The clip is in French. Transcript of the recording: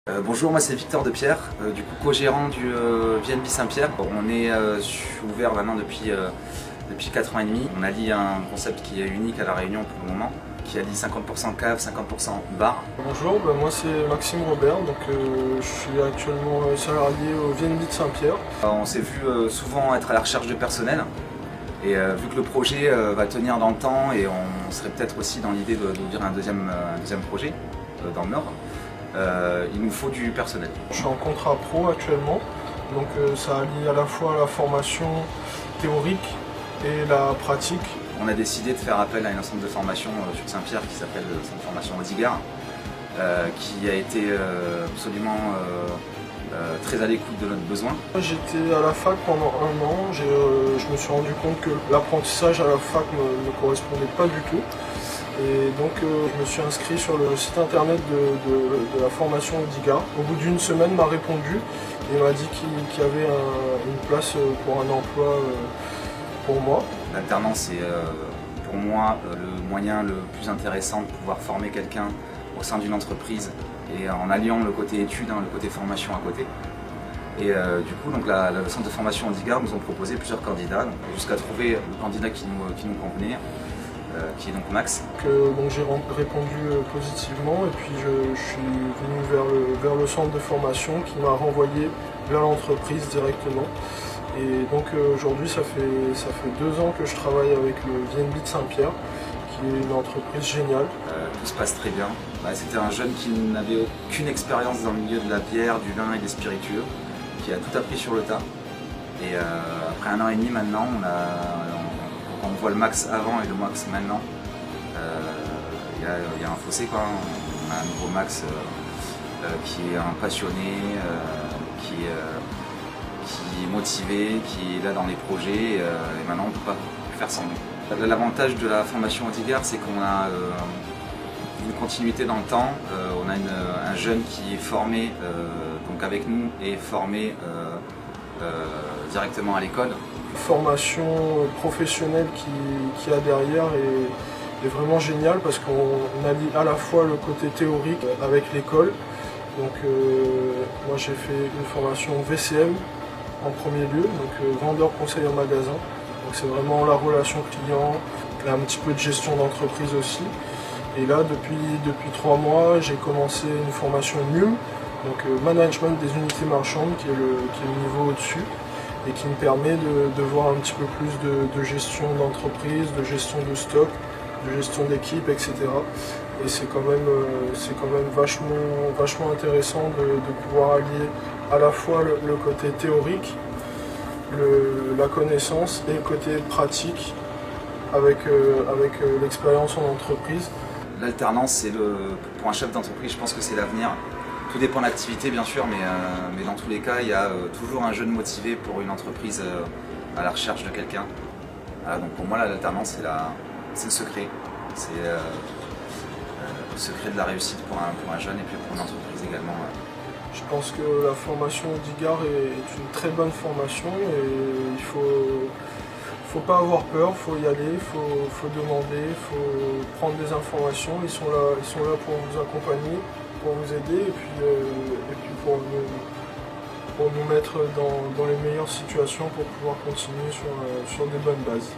Bonjour, moi c'est Victor Depierre, du coup co-gérant du VNB Saint-Pierre. On est ouvert maintenant depuis 4 ans et demi. On allie un concept qui est unique à La Réunion pour le moment, qui allie 50% cave, 50% bar. Bonjour, moi c'est Maxime Robert, je suis actuellement salarié au VNB de Saint-Pierre. On s'est vu souvent être à la recherche de personnel et vu que le projet va tenir dans le temps et on serait peut-être aussi dans l'idée d'ouvrir un deuxième projet dans le Nord. Il nous faut du personnel. Je suis en contrat pro actuellement, ça allie à la fois la formation théorique et la pratique. On a décidé de faire appel à un centre de formation sur Saint-Pierre qui s'appelle le centre de formation Odigar, qui a été absolument très à l'écoute de notre besoin. J'étais à la fac pendant 1 an, je me suis rendu compte que l'apprentissage à la fac ne me correspondait pas du tout. Et je me suis inscrit sur le site internet de la formation Odigar. Au bout d'1 semaine, il m'a répondu et m'a dit qu'il y avait une place pour un emploi pour moi. L'alternance est pour moi le moyen le plus intéressant de pouvoir former quelqu'un au sein d'une entreprise et en alliant le côté études, le côté formation à côté. Et du coup, le centre de formation Odigar nous ont proposé plusieurs candidats, jusqu'à trouver le candidat qui nous convenait. Qui est donc Max. J'ai répondu positivement et puis je suis venu vers le centre de formation qui m'a renvoyé vers l'entreprise directement. Et aujourd'hui ça fait 2 ans que je travaille avec le VNB de Saint-Pierre, qui est une entreprise géniale. Tout se passe très bien. C'était un jeune qui n'avait aucune expérience dans le milieu de la bière, du vin et des spiritueux, qui a tout appris sur le tas. Et après 1 an et demi maintenant, on voit le Max avant et le Max maintenant. Il y a un fossé quoi. On a un nouveau Max qui est un passionné, qui est motivé, qui est là dans les projets et maintenant on ne peut pas faire sans lui. L'avantage de la formation Odigar, c'est qu'on a une continuité dans le temps. On a un jeune qui est formé donc avec nous et formé directement à l'école. Formation professionnelle qui a derrière est vraiment géniale parce qu'on allie à la fois le côté théorique avec l'école. Moi j'ai fait une formation VCM en premier lieu, vendeur conseiller en magasin. C'est vraiment la relation client, un petit peu de gestion d'entreprise aussi. Et là depuis 3 mois j'ai commencé une formation MUM, management des unités marchandes qui est le niveau au-dessus, et qui me permet de voir un petit peu plus de gestion d'entreprise, de gestion de stock, de gestion d'équipe, etc. Et c'est quand même vachement intéressant de pouvoir allier à la fois le côté théorique, la connaissance et le côté pratique avec l'expérience en entreprise. L'alternance, pour un chef d'entreprise, je pense que c'est l'avenir. Tout dépend de l'activité bien sûr, mais dans tous les cas, il y a toujours un jeune motivé pour une entreprise à la recherche de quelqu'un. Donc pour moi, l'alternance, c'est le secret. C'est le secret de la réussite pour un jeune et puis pour une entreprise également. Je pense que la formation Odigar est une très bonne formation et il faut pas avoir peur, il faut y aller, il faut demander, il faut prendre des informations. Ils sont là pour vous accompagner, pour vous aider et puis pour nous mettre dans les meilleures situations pour pouvoir continuer sur des bonnes bases.